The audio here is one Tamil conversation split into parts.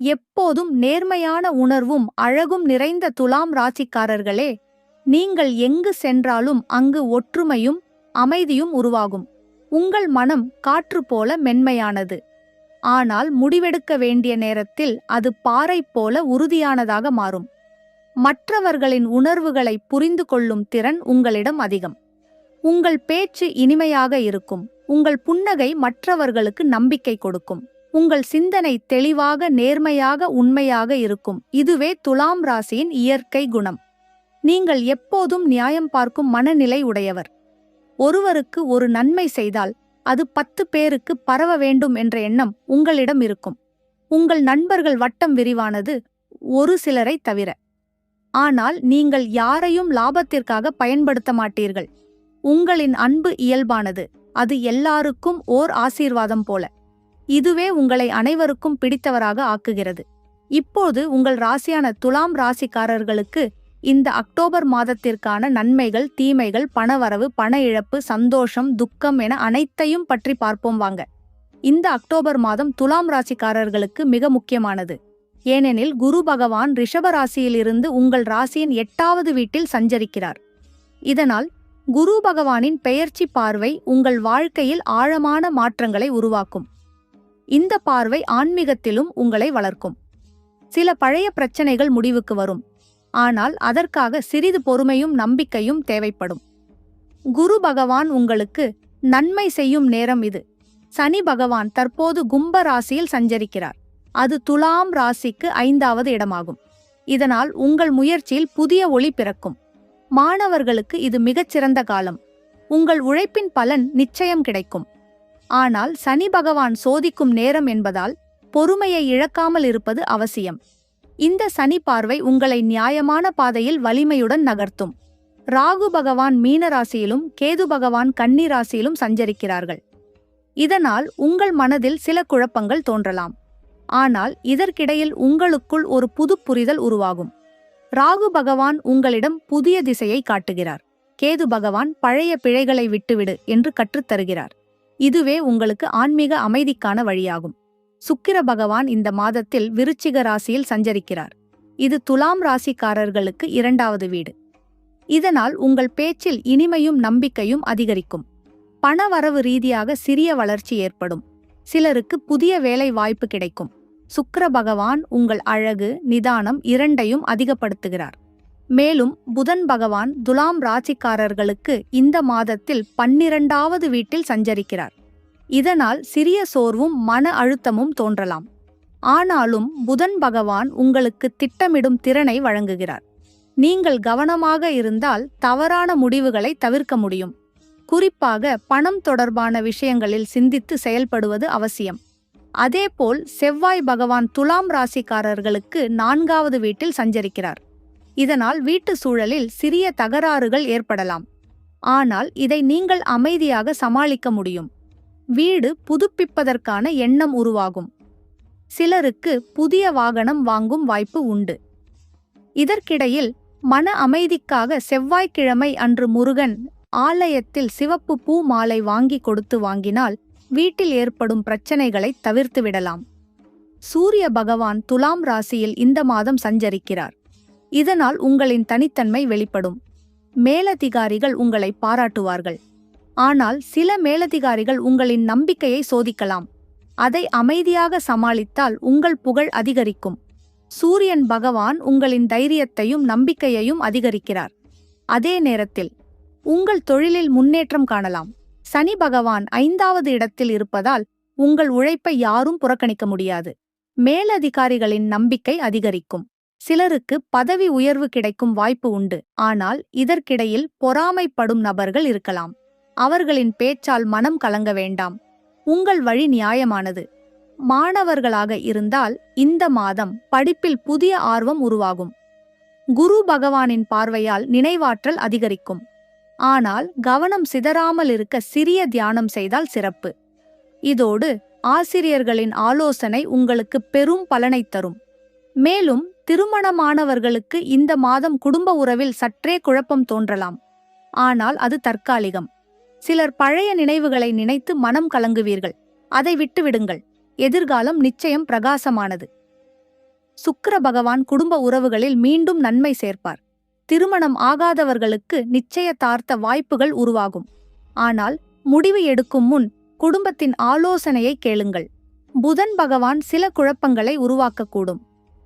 எப்போதும் நேர்மையான உணர்வும் அழகும் நிறைந்த துலாம் ராசிக்காரர்களே, நீங்கள் எங்கு சென்றாலும் அங்கு ஒற்றுமையும் அமைதியும் உருவாகும். உங்கள் மனம் காற்று போல மென்மையானது. ஆனால் முடிவெடுக்க வேண்டிய நேரத்தில் அது பாறை போல உறுதியானதாக மாறும். மற்றவர்களின் உணர்வுகளை புரிந்து கொள்ளும் திறன் உங்களிடம் அதிகம். உங்கள் பேச்சு இனிமையாக இருக்கும். உங்கள் புன்னகை மற்றவர்களுக்கு நம்பிக்கை கொடுக்கும். உங்கள் சிந்தனை தெளிவாக நேர்மையாக உண்மையாக இருக்கும். இதுவே துலாம் ராசியின் இயற்கை குணம். நீங்கள் எப்போதும் நியாயம் பார்க்கும் மனநிலை உடையவர். ஒருவருக்கு ஒரு நன்மை செய்தால் அது 10 பேருக்கு பரவ வேண்டும் என்ற எண்ணம் உங்களிடம் இருக்கும். உங்கள் நண்பர்கள் வட்டம் விரிவானது, ஒரு சிலரை தவிர. ஆனால் நீங்கள் யாரையும் லாபத்திற்காக பயன்படுத்த மாட்டீர்கள். உங்களின் அன்பு இயல்பானது. அது எல்லாருக்கும் ஓர் ஆசீர்வாதம் போல. இதுவே உங்களை அனைவருக்கும் பிடித்தவராக ஆக்குகிறது. இப்போது உங்கள் ராசியான துலாம் ராசிக்காரர்களுக்கு இந்த அக்டோபர் மாதத்திற்கான நன்மைகள், தீமைகள், பணவரவு, பண இழப்பு, சந்தோஷம், துக்கம் என அனைத்தையும் பற்றி பார்ப்போம் வாங்க. இந்த அக்டோபர் மாதம் துலாம் ராசிக்காரர்களுக்கு மிக முக்கியமானது. ஏனெனில் குரு பகவான் ரிஷப ராசியிலிருந்து உங்கள் ராசியின் 8வது வீட்டில் சஞ்சரிக்கிறார். இதனால் குரு பகவானின் பெயர்ச்சி பார்வை உங்கள் வாழ்க்கையில் ஆழமான மாற்றங்களை உருவாக்கும். இந்த பார்வை ஆன்மீகத்திலும் உங்களை வளர்க்கும். சில பழைய பிரச்சனைகள் முடிவுக்கு வரும். ஆனால் அதற்காக சிறிது பொறுமையும் நம்பிக்கையும் தேவைப்படும். குரு பகவான் உங்களுக்கு நன்மை செய்யும் நேரம் இது. சனி பகவான் தற்போது கும்ப ராசியில் சஞ்சரிக்கிறார். அது துலாம் ராசிக்கு 5வது இடமாகும். இதனால் உங்கள் முயற்சியில் புதிய ஒளி பிறக்கும். மாணவர்களுக்கு இது மிகச்சிறந்த காலம். உங்கள் உழைப்பின் பலன் நிச்சயம் கிடைக்கும். ஆனால் சனி பகவான் சோதிக்கும் நேரம் என்பதால் பொறுமையை இழக்காமல் இருப்பது அவசியம். இந்த சனி பார்வை உங்களை நியாயமான பாதையில் வலிமையுடன் நகர்த்தும். ராகு பகவான் மீன ராசியிலும் கேது பகவான் கன்னி ராசியிலும் சஞ்சரிக்கிறார்கள். இதனால் உங்கள் மனதில் சில குழப்பங்கள் தோன்றலாம். ஆனால் இதற்கிடையில் உங்களுக்குள் ஒரு புது புரிதல் உருவாகும். ராகு பகவான் உங்களிடம் புதிய திசையை காட்டுகிறார். கேது பகவான் பழைய பிழைகளை விட்டுவிடு என்று கற்றுத்தருகிறார். இதுவே உங்களுக்கு ஆன்மீக அமைதிக்கான வழியாகும். சுக்கிர பகவான் இந்த மாதத்தில் விருச்சிக ராசியில் சஞ்சரிக்கிறார். இது துலாம் ராசிக்காரர்களுக்கு 2வது வீடு. இதனால் உங்கள் பேச்சில் இனிமையும் நம்பிக்கையும் அதிகரிக்கும். பணவரவு ரீதியாக சிறிய வளர்ச்சி ஏற்படும். சிலருக்கு புதிய வேலை வாய்ப்பு கிடைக்கும். சுக்கிர பகவான் உங்கள் அழகு, நிதானம் இரண்டையும் அதிகப்படுத்துகிறார். மேலும் புதன் பகவான் துலாம் ராசிக்காரர்களுக்கு இந்த மாதத்தில் 12வது வீட்டில் சஞ்சரிக்கிறார். இதனால் சிறிய சோர்வும் மன அழுத்தமும் தோன்றலாம். ஆனாலும் புதன் பகவான் உங்களுக்கு திட்டமிடும் திறனை வழங்குகிறார். நீங்கள் கவனமாக இருந்தால் தவறான முடிவுகளை தவிர்க்க முடியும். குறிப்பாக பணம் தொடர்பான விஷயங்களில் சிந்தித்து செயல்படுவது அவசியம். அதேபோல் செவ்வாய் பகவான் துலாம் ராசிக்காரர்களுக்கு 4வது வீட்டில் சஞ்சரிக்கிறார். இதனால் வீட்டு சூழலில் சிறிய தகராறுகள் ஏற்படலாம். ஆனால் இதை நீங்கள் அமைதியாக சமாளிக்க முடியும். வீடு புதுப்பிப்பதற்கான எண்ணம் உருவாகும். சிலருக்கு புதிய வாகனம் வாங்கும் வாய்ப்பு உண்டு. இதற்கிடையில் மன அமைதிக்காக செவ்வாய்க்கிழமை அன்று முருகன் ஆலயத்தில் சிவப்பு பூ மாலை வாங்கி கொடுத்து வாங்கினால் வீட்டில் ஏற்படும் பிரச்சனைகளை தவிர்த்து விடலாம். சூரிய பகவான் துலாம் ராசியில் இந்த மாதம் சஞ்சரிக்கிறார். இதனால் உங்களின் தனித்தன்மை வெளிப்படும். மேலதிகாரிகள் உங்களை பாராட்டுவார்கள். ஆனால் சில மேலதிகாரிகள் உங்களின் நம்பிக்கையை சோதிக்கலாம். அதை அமைதியாக சமாளித்தால் உங்கள் புகழ் அதிகரிக்கும். சூரியன் பகவான் உங்களின் தைரியத்தையும் நம்பிக்கையையும் அதிகரிக்கிறார். அதே நேரத்தில் உங்கள் தொழிலில் முன்னேற்றம் காணலாம். சனி பகவான் 5வது இடத்தில் இருப்பதால் உங்கள் உழைப்பை யாரும் புறக்கணிக்க முடியாது. மேலதிகாரிகளின் நம்பிக்கை அதிகரிக்கும். சிலருக்கு பதவி உயர்வு கிடைக்கும் வாய்ப்பு உண்டு. ஆனால் இதற்கிடையில் பொறாமைப்படும் நபர்கள் இருக்கலாம். அவர்களின் பேச்சால் மனம் கலங்க வேண்டாம். உங்கள் வழி நியாயமானது. மாணவர்களாக இருந்தால் இந்த மாதம் படிப்பில் புதிய ஆர்வம் உருவாகும். குரு பகவானின் பார்வையால் நினைவாற்றல் அதிகரிக்கும். ஆனால் கவனம் சிதறாமல் இருக்க சிறிய தியானம் செய்தால் சிறப்பு. இதோடு ஆசிரியர்களின் ஆலோசனை உங்களுக்கு பெரும் பலனை தரும். மேலும் திருமணமானவர்களுக்கு இந்த மாதம் குடும்ப உறவில் சற்றே குழப்பம் தோன்றலாம். ஆனால் அது தற்காலிகம். சிலர் பழைய நினைவுகளை நினைத்து மனம் கலங்குவீர்கள். அதை விட்டுவிடுங்கள். எதிர்காலம் நிச்சயம் பிரகாசமானது. சுக்கிர பகவான் குடும்ப உறவுகளில் மீண்டும் நன்மை சேர்ப்பார். திருமணம் ஆகாதவர்களுக்கு நிச்சயதார்த்த வாய்ப்புகள் உருவாகும். ஆனால் முடிவு எடுக்கும் முன் குடும்பத்தின் ஆலோசனையை கேளுங்கள். புதன் பகவான் சில குழப்பங்களை உருவாக்கக்கூடும்.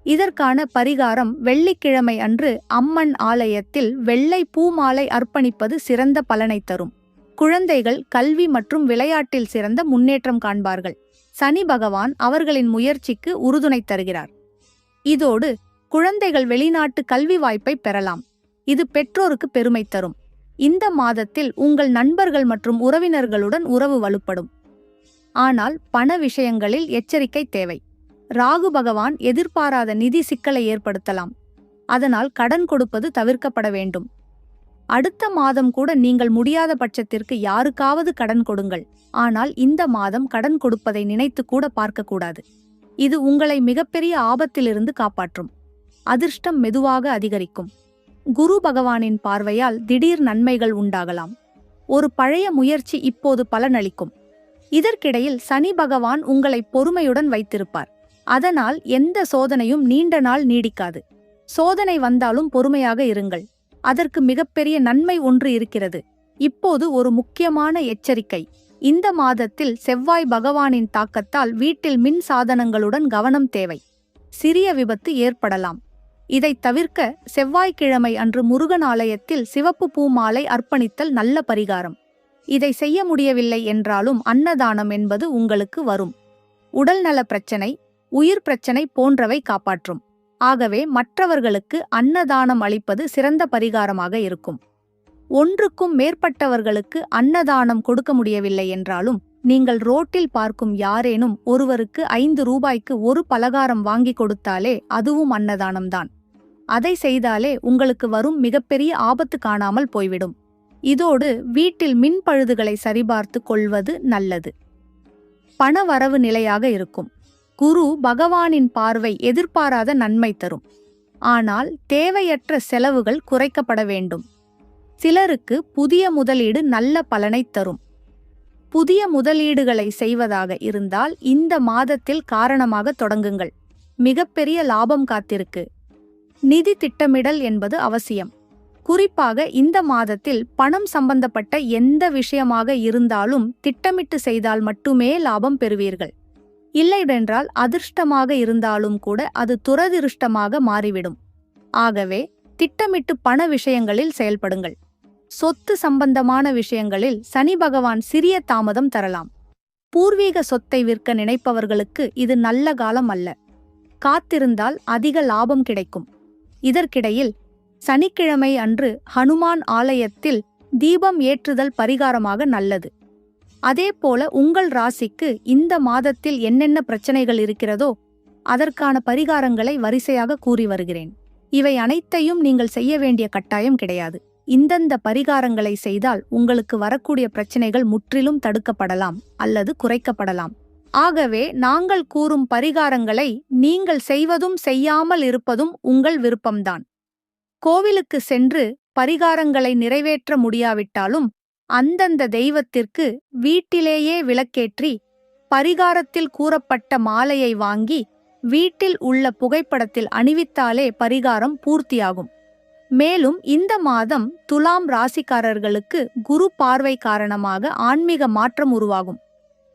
இதற்கான பரிகாரம் வெள்ளிக்கிழமை அன்று அம்மன் ஆலயத்தில் வெள்ளை பூமாலை அர்ப்பணிப்பது சிறந்த பலனை தரும். குழந்தைகள் கல்வி மற்றும் விளையாட்டில் சிறந்த முன்னேற்றம் காண்பார்கள். சனி பகவான் அவர்களின் முயற்சிக்கு உறுதுணை தருகிறார். இதோடு குழந்தைகள் வெளிநாட்டு கல்வி வாய்ப்பை பெறலாம். இது பெற்றோருக்கு பெருமை தரும். இந்த மாதத்தில் உங்கள் நண்பர்கள் மற்றும் உறவினர்களுடன் உறவு வலுப்படும். ஆனால் பண விஷயங்களில் எச்சரிக்கை தேவை. ராகு பகவான் எதிர்பாராத நிதி சிக்கலை ஏற்படுத்தலாம். அதனால் கடன் கொடுப்பது தவிர்க்கப்பட வேண்டும். அடுத்த மாதம் கூட நீங்கள் முடியாத பட்சத்திற்கு யாருக்காவது கடன் கொடுங்கள். ஆனால் இந்த மாதம் கடன் கொடுப்பதை நினைத்து கூட பார்க்கக்கூடாது. இது உங்களை மிகப்பெரிய ஆபத்திலிருந்து காப்பாற்றும். அதிர்ஷ்டம் மெதுவாக அதிகரிக்கும். குரு பகவானின் பார்வையால் திடீர் நன்மைகள் உண்டாகலாம். ஒரு பழைய முயற்சி இப்போது பலனளிக்கும். இதற்கிடையில் சனி பகவான் உங்களை பொறுமையுடன் வைத்திருப்பார். அதனால் எந்த சோதனையும் நீண்ட நாள் நீடிக்காது. சோதனை வந்தாலும் பொறுமையாக இருங்கள். அதற்கு மிகப்பெரிய நன்மை ஒன்று இருக்கிறது. இப்போது ஒரு முக்கியமான எச்சரிக்கை. இந்த மாதத்தில் செவ்வாய் பகவானின் தாக்கத்தால் வீட்டில் மின் சாதனங்களுடன் கவனம் தேவை. சிறிய விபத்து ஏற்படலாம். இதை தவிர்க்க செவ்வாய்க்கிழமை அன்று முருகன் ஆலயத்தில் சிவப்பு பூமாலை அர்ப்பணித்தல் நல்ல பரிகாரம். இதை செய்ய முடியவில்லை என்றாலும் அன்னதானம் என்பது உங்களுக்கு வரும். உடல்நல பிரச்சனை, உயிர் பிரச்சனை போன்றவை காப்பாற்றும். ஆகவே மற்றவர்களுக்கு அன்னதானம் அளிப்பது சிறந்த பரிகாரமாக இருக்கும். ஒன்றுக்கும் மேற்பட்டவர்களுக்கு அன்னதானம் கொடுக்க முடியவில்லை என்றாலும் நீங்கள் ரோட்டில் பார்க்கும் யாரேனும் ஒருவருக்கு 5 ரூபாய்க்கு ஒரு பலகாரம் வாங்கி கொடுத்தாலே அதுவும் அன்னதானம்தான். அதை செய்தாலே உங்களுக்கு வரும் மிகப்பெரிய ஆபத்து காணாமல் போய்விடும். இதோடு வீட்டில் மின் பழுதுகளை சரிபார்த்து கொள்வது நல்லது. பண வரவு நிலையாக இருக்கும். குரு பகவானின் பார்வை எதிர்பாராத நன்மை தரும். ஆனால் தேவையற்ற செலவுகள் குறைக்கப்பட வேண்டும். சிலருக்கு புதிய முதலீடு நல்ல பலனை தரும். புதிய முதலீடுகளை செய்வதாக இருந்தால் இந்த மாதத்தில் காரணமாக தொடங்குங்கள். மிகப்பெரிய லாபம் காத்திருக்கு. நிதி திட்டமிடல் என்பது அவசியம். குறிப்பாக இந்த மாதத்தில் பணம் சம்பந்தப்பட்ட எந்த விஷயமாக இருந்தாலும் திட்டமிட்டு செய்தால் மட்டுமே லாபம் பெறுவீர்கள். இல்லையென்றால் அதிர்ஷ்டமாக இருந்தாலும் கூட அது துரதிருஷ்டமாக மாறிவிடும். ஆகவே திட்டமிட்டு பண விஷயங்களில் செயல்படுங்கள். சொத்து சம்பந்தமான விஷயங்களில் சனி பகவான் சிறிய தாமதம் தரலாம். பூர்வீக சொத்தை விற்க நினைப்பவர்களுக்கு இது நல்ல காலம் அல்ல. காத்திருந்தால் அதிக லாபம் கிடைக்கும். இதற்கிடையில் சனிக்கிழமை அன்று ஹனுமான் ஆலயத்தில் தீபம் ஏற்றுதல் பரிகாரமாக நல்லது. அதேபோல உங்கள் ராசிக்கு இந்த மாதத்தில் என்னென்ன பிரச்சனைகள் இருக்கிறதோ அதற்கான பரிகாரங்களை வரிசையாக கூறி வருகிறேன். இவை அனைத்தையும் நீங்கள் செய்ய வேண்டிய கட்டாயம் கிடையாது. இந்தந்த பரிகாரங்களை செய்தால் உங்களுக்கு வரக்கூடிய பிரச்சனைகள் முற்றிலும் தடுக்கப்படலாம் அல்லது குறைக்கப்படலாம். ஆகவே நாங்கள் கூறும் பரிகாரங்களை நீங்கள் செய்வதும் செய்யாமல் இருப்பதும் உங்கள் விருப்பம்தான். கோவிலுக்கு சென்று பரிகாரங்களை நிறைவேற்ற முடியாவிட்டாலும் அந்தந்த தெய்வத்திற்கு வீட்டிலேயே விளக்கேற்றி பரிகாரத்தில் கூறப்பட்ட மாலையை வாங்கி வீட்டில் உள்ள புகைப்படத்தில் அணிவித்தாலே பரிகாரம் பூர்த்தியாகும். மேலும் இந்த மாதம் துலாம் ராசிக்காரர்களுக்கு குரு பார்வை காரணமாக ஆன்மீக மாற்றம் உருவாகும்.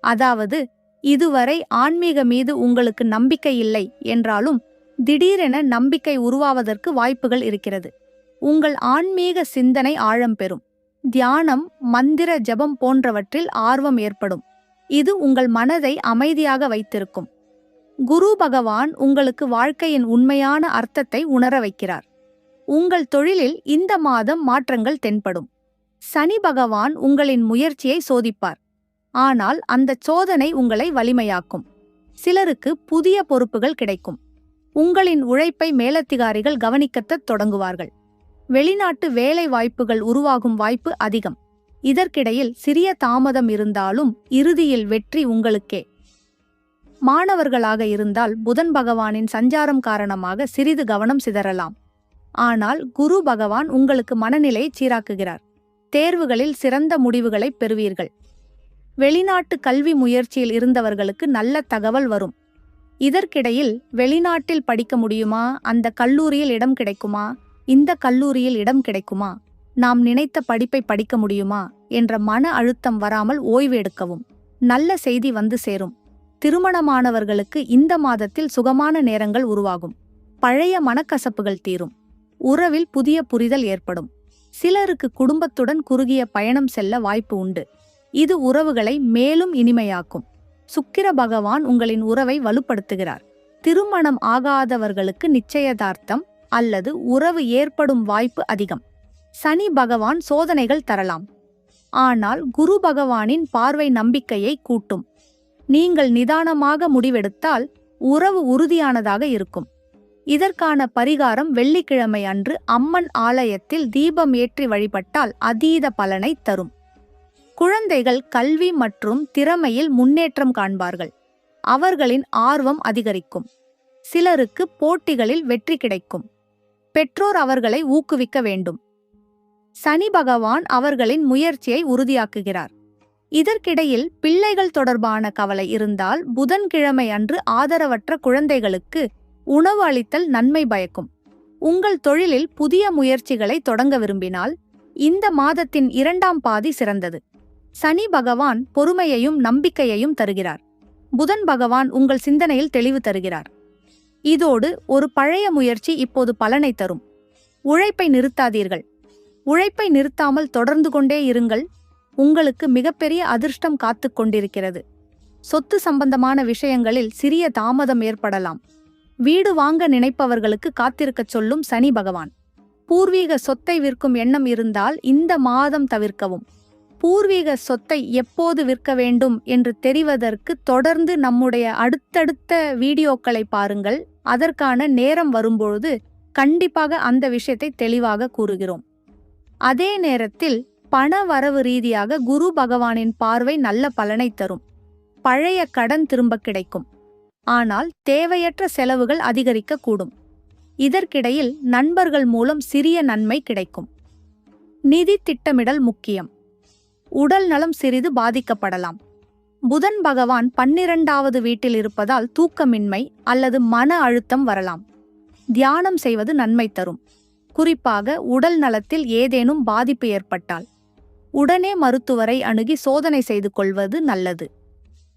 அதாவது இதுவரை ஆன்மீக மீது உங்களுக்கு நம்பிக்கை இல்லை என்றாலும் திடீரென நம்பிக்கை உருவாவதற்கு வாய்ப்புகள் இருக்கிறது. உங்கள் ஆன்மீக சிந்தனை ஆழம் பெறும். தியானம், மந்திர ஜபம் போன்றவற்றில் ஆர்வம் ஏற்படும். இது உங்கள் மனதை அமைதியாக வைத்திருக்கும். குரு பகவான் உங்களுக்கு வாழ்க்கையின் உண்மையான அர்த்தத்தை உணர வைக்கிறார். உங்கள் தொழிலில் இந்த மாதம் மாற்றங்கள் தென்படும். சனி பகவான் உங்களின் முயற்சியை சோதிப்பார். ஆனால் அந்த சோதனை உங்களை வலிமையாக்கும். சிலருக்கு புதிய பொறுப்புகள் கிடைக்கும். உங்களின் உழைப்பை மேலதிகாரிகள் கவனிக்கத் தொடங்குவார்கள். வெளிநாட்டு வேலை வாய்ப்புகள் உருவாகும் வாய்ப்பு அதிகம். இதற்கிடையில் சிறிய தாமதம் இருந்தாலும் இறுதியில் வெற்றி உங்களுக்கே. மாணவர்களாக இருந்தால் புதன் பகவானின் சஞ்சாரம் காரணமாக சிறிது கவனம் சிதறலாம். ஆனால் குரு பகவான் உங்களுக்கு மனநிலையை சீராக்குகிறார். தேர்வுகளில் சிறந்த முடிவுகளை பெறுவீர்கள். வெளிநாட்டு கல்வி முயற்சியில் இருந்தவர்களுக்கு நல்ல தகவல் வரும். இதற்கிடையில் வெளிநாட்டில் படிக்க முடியுமா, அந்த கல்லூரியில் இடம் கிடைக்குமா, இந்த கல்லூரியில் இடம் கிடைக்குமா, நாம் நினைத்த படிப்பை படிக்க முடியுமா என்ற மன அழுத்தம் வராமல் ஓய்வு எடுக்கவும். நல்ல செய்தி வந்து சேரும். திருமணமானவர்களுக்கு இந்த மாதத்தில் சுகமான நேரங்கள் உருவாகும். பழைய மனக்கசப்புகள் தீரும். உறவில் புதிய புரிதல் ஏற்படும். சிலருக்கு குடும்பத்துடன் குறுகிய பயணம் செல்ல வாய்ப்பு உண்டு. இது உறவுகளை மேலும் இனிமையாக்கும். சுக்கிர பகவான் உங்களின் உறவை வலுப்படுத்துகிறார். திருமணம் ஆகாதவர்களுக்கு நிச்சயதார்த்தம் அல்லது உறவு ஏற்படும் வாய்ப்பு அதிகம். சனி பகவான் சோதனைகள் தரலாம். ஆனால் குரு பகவானின் பார்வை நம்பிக்கையை கூட்டும். நீங்கள் நிதானமாக முடிவெடுத்தால் உறவு உறுதியானதாக இருக்கும். இதற்கான பரிகாரம் வெள்ளிக்கிழமை அன்று அம்மன் ஆலயத்தில் தீபம் ஏற்றி வழிபட்டால் அதீத பலனை தரும். குழந்தைகள் கல்வி மற்றும் திறமையில் முன்னேற்றம் காண்பார்கள். அவர்களின் ஆர்வம் அதிகரிக்கும். சிலருக்கு போட்டிகளில் வெற்றி கிடைக்கும். பெற்றோர் அவர்களை ஊக்குவிக்க வேண்டும். சனி பகவான் அவர்களின் முயற்சியை உறுதியாக்குகிறார். இதற்கிடையில் பிள்ளைகள் தொடர்பான கவலை இருந்தால் புதன்கிழமை அன்று ஆதரவற்ற குழந்தைகளுக்கு உணவு அளித்தல் நன்மை பயக்கும். உங்கள் தொழிலில் புதிய முயற்சிகளை தொடங்க விரும்பினால் இந்த மாதத்தின் 2ஆம் பாதி சிறந்தது. சனி பகவான் பொறுமையையும் நம்பிக்கையையும் தருகிறார். புதன் பகவான் உங்கள் சிந்தனையில் தெளிவு தருகிறார். இதோடு ஒரு பழைய முயற்சி இப்போது பலனை தரும். உழைப்பை நிறுத்தாதீர்கள். உழைப்பை நிறுத்தாமல் தொடர்ந்து கொண்டே இருங்கள். உங்களுக்கு மிகப்பெரிய அதிர்ஷ்டம் காத்து கொண்டிருக்கிறது. சொத்து சம்பந்தமான விஷயங்களில் சிறிய தாமதம் ஏற்படலாம். வீடு வாங்க நினைப்பவர்களுக்கு காத்திருக்கச் சொல்லும் சனி பகவான். பூர்வீக சொத்தை விற்கும் எண்ணம் இருந்தால் இந்த மாதம் தவிர்க்கவும். பூர்வீக சொத்தை எப்போது விற்க வேண்டும் என்று தெரிவதற்கு தொடர்ந்து நம்முடைய அடுத்தடுத்த வீடியோக்களை பாருங்கள். அதற்கான நேரம் வரும்பொழுது கண்டிப்பாக அந்த விஷயத்தை தெளிவாக கூறுகிறோம். அதே நேரத்தில் பண வரவு ரீதியாக குரு பகவானின் பார்வை நல்ல பலனை தரும். பழைய கடன் திரும்ப கிடைக்கும். ஆனால் தேவையற்ற செலவுகள் அதிகரிக்கக்கூடும். இதற்கிடையில் நண்பர்கள் மூலம் சிறிய நன்மை கிடைக்கும். நிதி திட்டமிடல் முக்கியம். உடல் நலம் சிறிது பாதிக்கப்படலாம். புதன் பகவான் 12வது வீட்டில் இருப்பதால் தூக்கமின்மை அல்லது மன அழுத்தம் வரலாம். தியானம் செய்வது நன்மை தரும். குறிப்பாக உடல் நலத்தில் ஏதேனும் பாதிப்பு ஏற்பட்டால் உடனே மருத்துவரை அணுகி சோதனை செய்து கொள்வது நல்லது.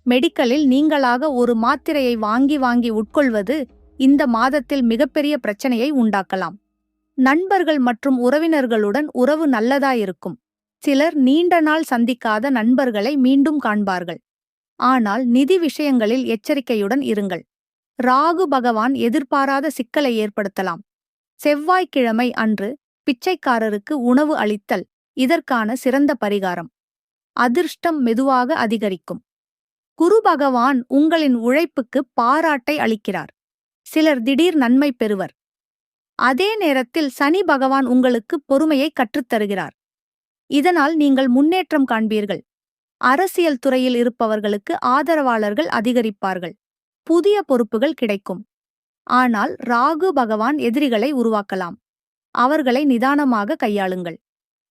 மெடிக்கலில் நீங்களாக ஒரு மாத்திரையை வாங்கி உட்கொள்வது இந்த மாதத்தில் மிகப்பெரிய பிரச்சனையை உண்டாக்கலாம். நண்பர்கள் மற்றும் உறவினர்களுடன் உறவு நல்லதாயிருக்கும். சிலர் நீண்ட நாள் சந்திக்காத நண்பர்களை மீண்டும் காண்பார்கள். ஆனால் நிதி விஷயங்களில் எச்சரிக்கையுடன் இருங்கள். ராகு பகவான் எதிர்பாராத சிக்கலை ஏற்படுத்தலாம். செவ்வாய்க்கிழமை அன்று பிச்சைக்காரருக்கு உணவு அளித்தல் இதற்கான சிறந்த பரிகாரம். அதிர்ஷ்டம் மெதுவாக அதிகரிக்கும். குரு பகவான் உங்களின் உழைப்புக்கு பாராட்டை அளிக்கிறார். சிலர் திடீர் நன்மை பெறுவர். அதே நேரத்தில் சனி பகவான் உங்களுக்கு பொறுமையை கற்றுத்தருகிறார். இதனால் நீங்கள் முன்னேற்றம் காண்பீர்கள். அரசியல் துறையில் இருப்பவர்களுக்கு ஆதரவாளர்கள் அதிகரிப்பார்கள். புதிய பொறுப்புகள் கிடைக்கும். ஆனால் ராகு பகவான் எதிரிகளை உருவாக்கலாம். அவர்களை நிதானமாக கையாளுங்கள்.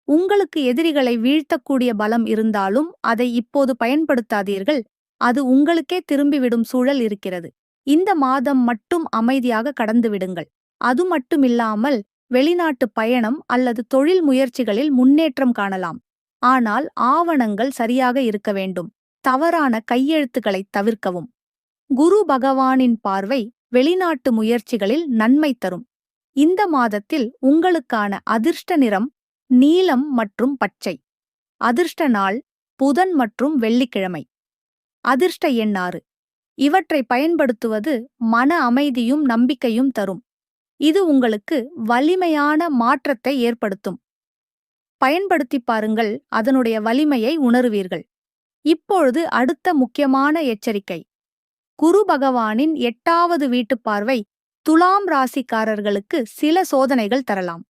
உங்களுக்கு எதிரிகளை வீழ்த்தக்கூடிய பலம் இருந்தாலும் அதை இப்போது பயன்படுத்தாதீர்கள். அது உங்களுக்கே திரும்பிவிடும் சூழல் இருக்கிறது. இந்த மாதம் மட்டும் அமைதியாக கடந்துவிடுங்கள். அது மட்டுமில்லாமல் வெளிநாட்டு பயணம் அல்லது தொழில் முயற்சிகளில் முன்னேற்றம் காணலாம். ஆனால் ஆவணங்கள் சரியாக இருக்க வேண்டும். தவறான கையெழுத்துக்களை தவிர்க்கவும். குரு பகவானின் பார்வை வெளிநாட்டு முயற்சிகளில் நன்மை தரும். இந்த மாதத்தில் உங்களுக்கான அதிர்ஷ்ட நிறம் நீலம் மற்றும் பச்சை. அதிர்ஷ்ட நாள் புதன் மற்றும் வெள்ளிக்கிழமை. அதிர்ஷ்ட எண் 6. இவற்றை பயன்படுத்துவது மன அமைதியும் நம்பிக்கையும் தரும். இது உங்களுக்கு வலிமையான மாற்றத்தை ஏற்படுத்தும். பயன்படுத்தி பாருங்கள். அதனுடைய வலிமையை உணருவீர்கள். இப்பொழுது அடுத்த முக்கியமான எச்சரிக்கை. குரு பகவானின் 8வது வீட்டுப் பார்வை துலாம் ராசிக்காரர்களுக்கு சில சோதனைகள் தரலாம்.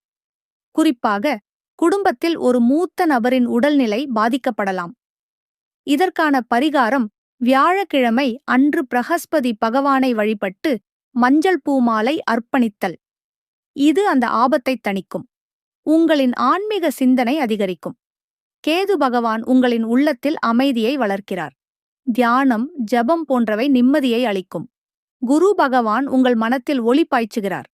குறிப்பாக குடும்பத்தில் ஒரு மூத்த நபரின் உடல்நிலை பாதிக்கப்படலாம். இதற்கான பரிகாரம் வியாழக்கிழமை அன்று பிரகஸ்பதி பகவானை வழிபட்டு மஞ்சள் பூமாலை அர்ப்பணித்தல். இது அந்த ஆபத்தை தணிக்கும். உங்களின் ஆன்மீக சிந்தனை அதிகரிக்கும். கேது பகவான் உங்களின் உள்ளத்தில் அமைதியை வளர்க்கிறார். தியானம், ஜெபம் போன்றவை நிம்மதியை அளிக்கும். குரு பகவான் உங்கள் மனத்தில் ஒளி பாய்ச்சுகிறார்.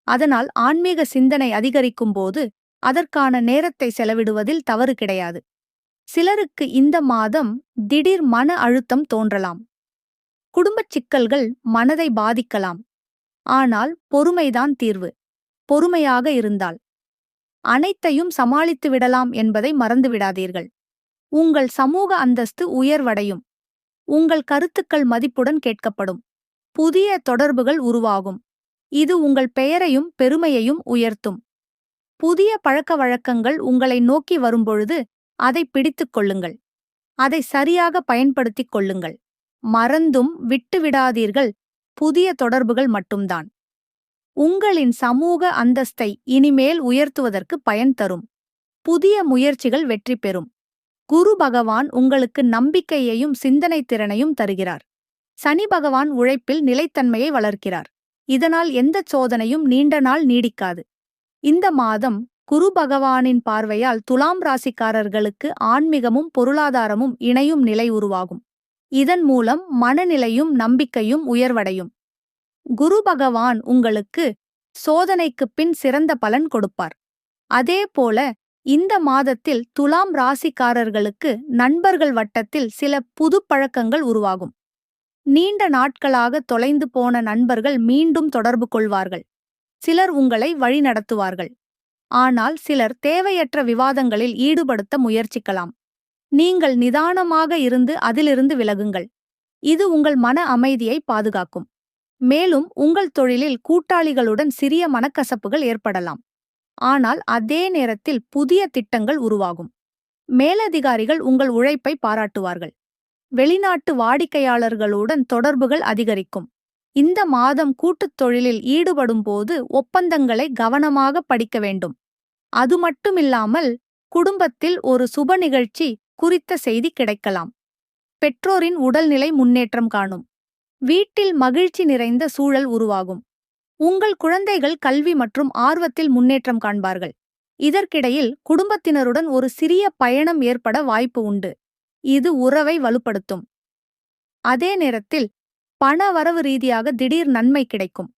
அதனால் ஆன்மீக சிந்தனை அதிகரிக்கும் போது அதற்கான நேரத்தை செலவிடுவதில் தவறு கிடையாது. சிலருக்கு இந்த மாதம் திடீர் மன அழுத்தம் தோன்றலாம். குடும்பச் சிக்கல்கள் மனதை பாதிக்கலாம். ஆனால் பொறுமைதான் தீர்வு. பொறுமையாக இருந்தால் அனைத்தையும் சமாளித்து விடலாம் என்பதை மறந்துவிடாதீர்கள். உங்கள் சமூக அந்தஸ்து உயர்வடையும். உங்கள் கருத்துக்கள் மதிப்புடன் கேட்கப்படும். புதிய தொடர்புகள் உருவாகும். இது உங்கள் பெயரையும் பெருமையையும் உயர்த்தும். புதிய பழக்கவழக்கங்கள் உங்களை நோக்கி வரும்பொழுது அதை பிடித்துக் கொள்ளுங்கள். அதை சரியாக பயன்படுத்திக் கொள்ளுங்கள். மறந்தும் விட்டுவிடாதீர்கள். புதிய தொடர்புகள் மட்டும்தான் உங்களின் சமூக அந்தஸ்தை இனிமேல் உயர்த்துவதற்கு பயன் தரும். புதிய முயற்சிகள் வெற்றி பெறும். குரு பகவான் உங்களுக்கு நம்பிக்கையையும் சிந்தனை திறனையும் தருகிறார். சனி பகவான் உழைப்பில் நிலைத்தன்மையை வளர்க்கிறார். இதனால் எந்த சோதனையும் நீண்ட நாள் நீடிக்காது. இந்த மாதம் குரு பகவானின் பார்வையால் துலாம் ராசிக்காரர்களுக்கு ஆன்மீகமும் பொருளாதாரமும் இணையும் நிலை உருவாகும். இதன் மூலம் மனநிலையும் நம்பிக்கையும் உயர்வடையும். குரு பகவான் உங்களுக்கு சோதனைக்குப் பின் சிறந்த பலன் கொடுப்பார். அதேபோல இந்த மாதத்தில் துலாம் ராசிக்காரர்களுக்கு நண்பர்கள் வட்டத்தில் சில புது பழக்கங்கள் உருவாகும். நீண்ட நாட்களாக தொலைந்து போன நண்பர்கள் மீண்டும் தொடர்பு கொள்வார்கள். சிலர் உங்களை வழிநடத்துவார்கள். ஆனால் சிலர் தேவையற்ற விவாதங்களில் ஈடுபடுத்த முயற்சிக்கலாம். நீங்கள் நிதானமாக இருந்து அதிலிருந்து விலகுங்கள். இது உங்கள் மன அமைதியை பாதுகாக்கும். மேலும் உங்கள் தொழிலில் கூட்டாளிகளுடன் சிறிய மனக்கசப்புகள் ஏற்படலாம். ஆனால் அதே நேரத்தில் புதிய திட்டங்கள் உருவாகும். மேலதிகாரிகள் உங்கள் உழைப்பை பாராட்டுவார்கள். வெளிநாட்டு வாடிக்கையாளர்களுடன் தொடர்புகள் அதிகரிக்கும். இந்த மாதம் கூட்டுத் தொழிலில் ஈடுபடும்போது ஒப்பந்தங்களை கவனமாக படிக்க வேண்டும். அது மட்டுமில்லாமல் குடும்பத்தில் ஒரு சுப நிகழ்ச்சி குறித்த செய்தி கிடைக்கலாம். பெற்றோரின் உடல்நிலை முன்னேற்றம் காணும். வீட்டில் மகிழ்ச்சி நிறைந்த சூழல் உருவாகும். உங்கள் குழந்தைகள் கல்வி மற்றும் ஆர்வத்தில் முன்னேற்றம் காண்பார்கள். இதற்கிடையில் குடும்பத்தினருடன் ஒரு சிறிய பயணம் ஏற்பட வாய்ப்பு உண்டு. இது உறவை வலுப்படுத்தும். அதே நேரத்தில் பண வரவு ரீதியாக திடீர் நன்மை கிடைக்கும்.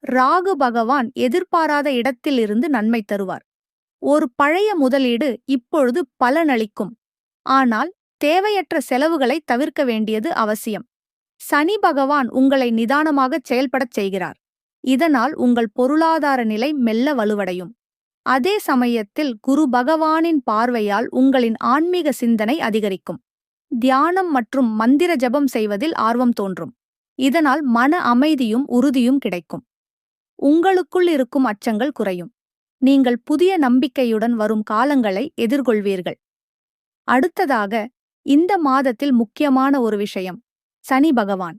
ராகு பகவான் எதிர்பாராத இடத்திலிருந்து நன்மை தருவார். ஒரு பழைய முதலீடு இப்பொழுது பலனளிக்கும். ஆனால் தேவையற்ற செலவுகளை தவிர்க்க வேண்டியது அவசியம். சனி பகவான் உங்களை நிதானமாகச் செயல்படச் செய்கிறார். இதனால் உங்கள் பொருளாதார நிலை மெல்ல வலுவடையும். அதே சமயத்தில் குரு பகவானின் பார்வையால் உங்களின் ஆன்மீக சிந்தனை அதிகரிக்கும். தியானம் மற்றும் மந்திர ஜபம் செய்வதில் ஆர்வம் தோன்றும். இதனால் மன அமைதியும் உறுதியும் கிடைக்கும். உங்களுக்குள் இருக்கும் அச்சங்கள் குறையும். நீங்கள் புதிய நம்பிக்கையுடன் வரும் காலங்களை எதிர்கொள்வீர்கள். அடுத்ததாக இந்த மாதத்தில் முக்கியமான ஒரு விஷயம். சனி பகவான்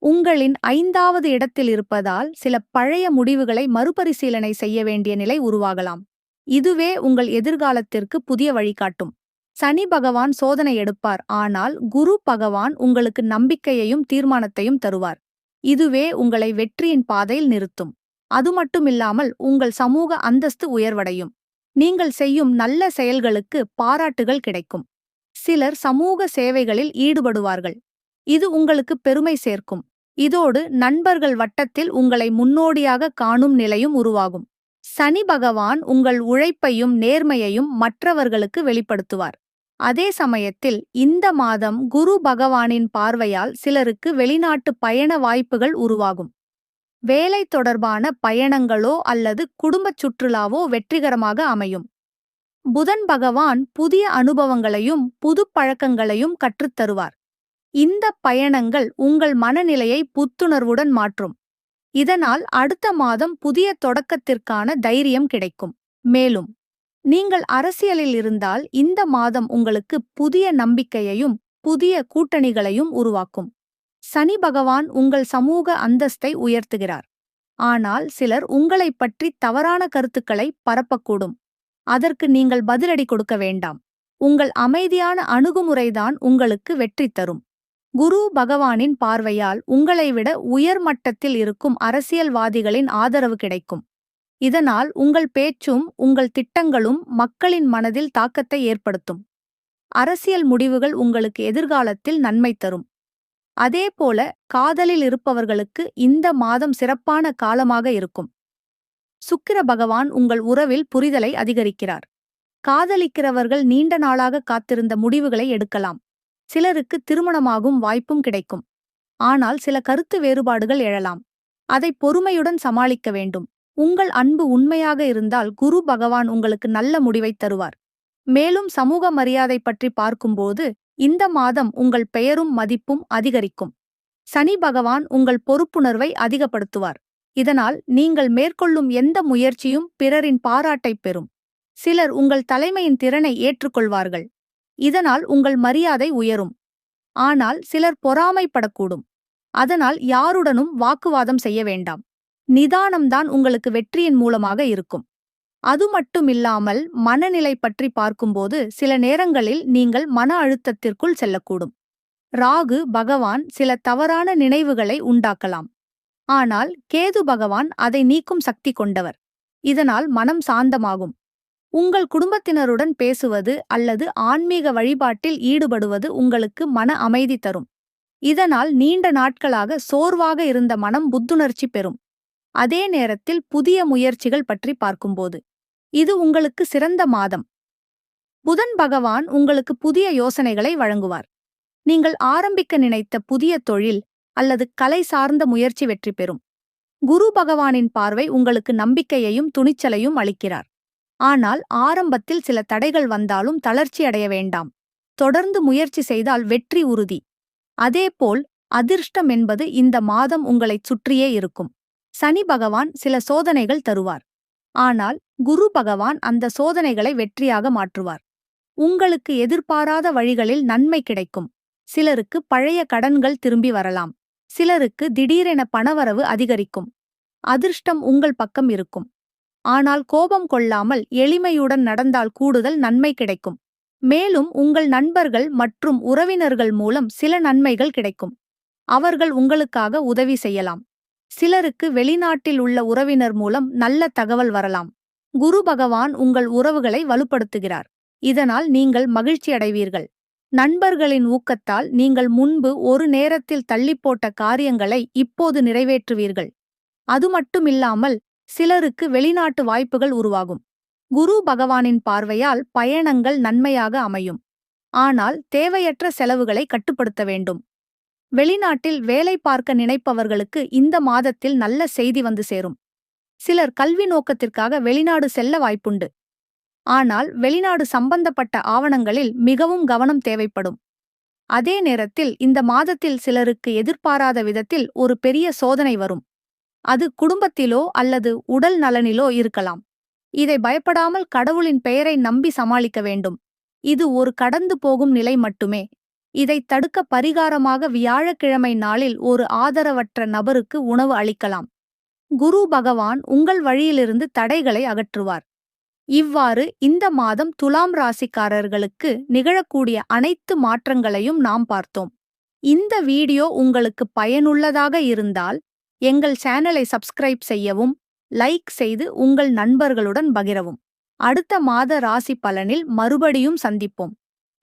உங்களின் 5வது இடத்தில் இருப்பதால் சில பழைய முடிவுகளை மறுபரிசீலனை செய்ய வேண்டிய நிலை உருவாகலாம். இதுவே உங்கள் எதிர்காலத்திற்கு புதிய வழிகாட்டும். சனி பகவான் சோதனை எடுப்பார். ஆனால் குரு பகவான் உங்களுக்கு நம்பிக்கையையும் தீர்மானத்தையும் தருவார். இதுவே உங்களை வெற்றியின் பாதையில் நிறுத்தும். அது மட்டுமில்லாமல் உங்கள் சமூக அந்தஸ்து உயர்வடையும். நீங்கள் செய்யும் நல்ல செயல்களுக்கு பாராட்டுகள் கிடைக்கும். சிலர் சமூக சேவைகளில் ஈடுபடுவார்கள். இது உங்களுக்கு பெருமை சேர்க்கும். இதோடு நண்பர்கள் வட்டத்தில் உங்களை முன்னோடியாக காணும் நிலையும் உருவாகும். சனி பகவான் உங்கள் உழைப்பையும் நேர்மையையும் மற்றவர்களுக்கு வெளிப்படுத்துவார். அதே சமயத்தில் இந்த மாதம் குரு பகவானின் பார்வையால் சிலருக்கு வெளிநாட்டு பயண வாய்ப்புகள் உருவாகும். வேலை தொடர்பான பயணங்களோ அல்லது குடும்பச் சுற்றுலாவோ வெற்றிகரமாக அமையும். புதன் பகவான் புதிய அனுபவங்களையும் புது பழக்கங்களையும் கற்றுத்தருவார். இந்த பயணங்கள் உங்கள் மனநிலையை புத்துணர்வுடன் மாற்றும். இதனால் அடுத்த மாதம் புதிய தொடக்கத்திற்கான தைரியம் கிடைக்கும். மேலும் நீங்கள் அரசியலில் இருந்தால் இந்த மாதம் உங்களுக்கு புதிய நம்பிக்கையையும் புதிய கூட்டணிகளையும் உருவாக்கும். சனி பகவான் உங்கள் சமூக அந்தஸ்தை உயர்த்துகிறார். ஆனால் சிலர் உங்களைப் பற்றி தவறான கருத்துக்களை பரப்பக்கூடும். அதற்கு நீங்கள் பதிலடி கொடுக்க வேண்டாம். உங்கள் அமைதியான அணுகுமுறைதான் உங்களுக்கு வெற்றி தரும். குரு பகவானின் பார்வையால் உங்களை விட உயர் மட்டத்தில் இருக்கும் அரசியல்வாதிகளின் ஆதரவு கிடைக்கும். இதனால் உங்கள் பேச்சும் உங்கள் திட்டங்களும் மக்களின் மனதில் தாக்கத்தை ஏற்படுத்தும். அரசியல் முடிவுகள் உங்களுக்கு எதிர்காலத்தில் நன்மை தரும். அதேபோல காதலில் இருப்பவர்களுக்கு இந்த மாதம் சிறப்பான காலமாக இருக்கும். சுக்கிர பகவான் உங்கள் உறவில் புரிதலை அதிகரிக்கிறார். காதலிக்கிறவர்கள் நீண்ட நாளாக காத்திருந்த முடிவுகளை எடுக்கலாம். சிலருக்கு திருமணமாகும் வாய்ப்பும் கிடைக்கும். ஆனால் சில கருத்து வேறுபாடுகள் எழலாம். அதை பொறுமையுடன் சமாளிக்க வேண்டும். உங்கள் அன்பு உண்மையாக இருந்தால் குரு பகவான் உங்களுக்கு நல்ல முடிவைத் தருவார். மேலும் சமூக மரியாதை பற்றி பார்க்கும்போது இந்த மாதம் உங்கள் பெயரும் மதிப்பும் அதிகரிக்கும். சனி பகவான் உங்கள் பொறுப்புணர்வை அதிகப்படுத்துவார். இதனால் நீங்கள் மேற்கொள்ளும் எந்த முயற்சியும் பிறரின் பாராட்டைப் பெறும். சிலர் உங்கள் தலைமையின் திறனை ஏற்றுக்கொள்வார்கள். இதனால் உங்கள் மரியாதை உயரும். ஆனால் சிலர் பொறாமைப்படக்கூடும். அதனால் யாருடனும் வாக்குவாதம் செய்ய வேண்டாம். நிதானம்தான் உங்களுக்கு வெற்றியின் மூலமாக இருக்கும். அது மட்டுமில்லாமல் மனநிலை பற்றி பார்க்கும்போது சில நேரங்களில் நீங்கள் மன அழுத்தத்திற்குள் செல்லக்கூடும். ராகு பகவான் சில தவறான நினைவுகளை உண்டாக்கலாம். ஆனால் கேது பகவான் அதை நீக்கும் சக்தி கொண்டவர். இதனால் மனம் சாந்தமாகும். உங்கள் குடும்பத்தினருடன் பேசுவது அல்லது ஆன்மீக வழிபாட்டில் ஈடுபடுவது உங்களுக்கு மன அமைதி தரும். இதனால் நீண்ட நாட்களாக சோர்வாக இருந்த மனம் புத்துணர்ச்சி பெறும். அதே நேரத்தில் புதிய முயற்சிகள் பற்றி பார்க்கும்போது இது உங்களுக்கு சிறந்த மாதம். புதன் பகவான் உங்களுக்கு புதிய யோசனைகளை வழங்குவார். நீங்கள் ஆரம்பிக்க நினைத்த புதிய தொழில் அல்லது கலை சார்ந்த முயற்சி வெற்றி பெறும். குரு பகவானின் பார்வை உங்களுக்கு நம்பிக்கையையும் துணிச்சலையும் அளிக்கிறார். ஆனால் ஆரம்பத்தில் சில தடைகள் வந்தாலும் தளர்ச்சி அடைய வேண்டாம். தொடர்ந்து முயற்சி செய்தால் வெற்றி உறுதி. அதேபோல் அதிர்ஷ்டம் என்பது இந்த மாதம் உங்களைச் சுற்றியே இருக்கும். சனி பகவான் சில சோதனைகள் தருவார். ஆனால் குரு பகவான் அந்த சோதனைகளை வெற்றியாக மாற்றுவார். உங்களுக்கு எதிர்பாராத வழிகளில் நன்மை கிடைக்கும். சிலருக்கு பழைய கடன்கள் திரும்பி வரலாம். சிலருக்கு திடீரென பணவரவு அதிகரிக்கும். அதிர்ஷ்டம் உங்கள் பக்கம் இருக்கும். ஆனால் கோபம் கொள்ளாமல் எளிமையுடன் நடந்தால் கூடுதல் நன்மை கிடைக்கும். மேலும் உங்கள் நண்பர்கள் மற்றும் உறவினர்கள் மூலம் சில நன்மைகள் கிடைக்கும். அவர்கள் உங்களுக்காக உதவி செய்யலாம். சிலருக்கு வெளிநாட்டில் உள்ள உறவினர் மூலம் நல்ல தகவல் வரலாம். குரு பகவான் உங்கள் உறவுகளை வலுப்படுத்துகிறார். இதனால் நீங்கள் மகிழ்ச்சியடைவீர்கள். நண்பர்களின் ஊக்கத்தால் நீங்கள் முன்பு ஒரு நேரத்தில் தள்ளிப்போட்ட காரியங்களை இப்போது நிறைவேற்றுவீர்கள். அது மட்டுமில்லாமல் சிலருக்கு வெளிநாட்டு வாய்ப்புகள் உருவாகும். குரு பகவானின் பார்வையால் பயணங்கள் நன்மையாக அமையும். ஆனால் தேவையற்ற செலவுகளை கட்டுப்படுத்த வேண்டும். வெளிநாட்டில் வேலை பார்க்க நினைப்பவர்களுக்கு இந்த மாதத்தில் நல்ல செய்தி வந்து சேரும். சிலர் கல்வி நோக்கத்திற்காக வெளிநாடு செல்ல வாய்ப்புண்டு. ஆனால் வெளிநாடு சம்பந்தப்பட்ட ஆவணங்களில் மிகவும் கவனம் தேவைப்படும். அதே நேரத்தில் இந்த மாதத்தில் சிலருக்கு எதிர்பாராத விதத்தில் ஒரு பெரிய சோதனை வரும். அது குடும்பத்திலோ அல்லது உடல் நலனிலோ இருக்கலாம். இதை பயப்படாமல் கடவுளின் பெயரை நம்பி சமாளிக்க வேண்டும். இது ஒரு கடந்து போகும் நிலை மட்டுமே. இதை தடுக்க பரிகாரமாக வியாழக்கிழமை நாளில் ஒரு ஆதரவற்ற நபருக்கு உணவு அளிக்கலாம். குரு பகவான் உங்கள் வழியிலிருந்து தடைகளை அகற்றுவார். இவ்வாறு இந்த மாதம் துலாம் ராசிக்காரர்களுக்கு நிகழக்கூடிய அனைத்து மாற்றங்களையும் நாம் பார்த்தோம். இந்த வீடியோ உங்களுக்கு பயனுள்ளதாக இருந்தால் எங்கள் சேனலை சப்ஸ்கிரைப் செய்யவும், லைக் செய்து உங்கள் நண்பர்களுடன் பகிரவும். அடுத்த மாத ராசி பலனில் மறுபடியும் சந்திப்போம்.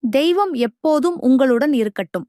தெய்வம் எப்போதும் உங்களுடன் இருக்கட்டும்.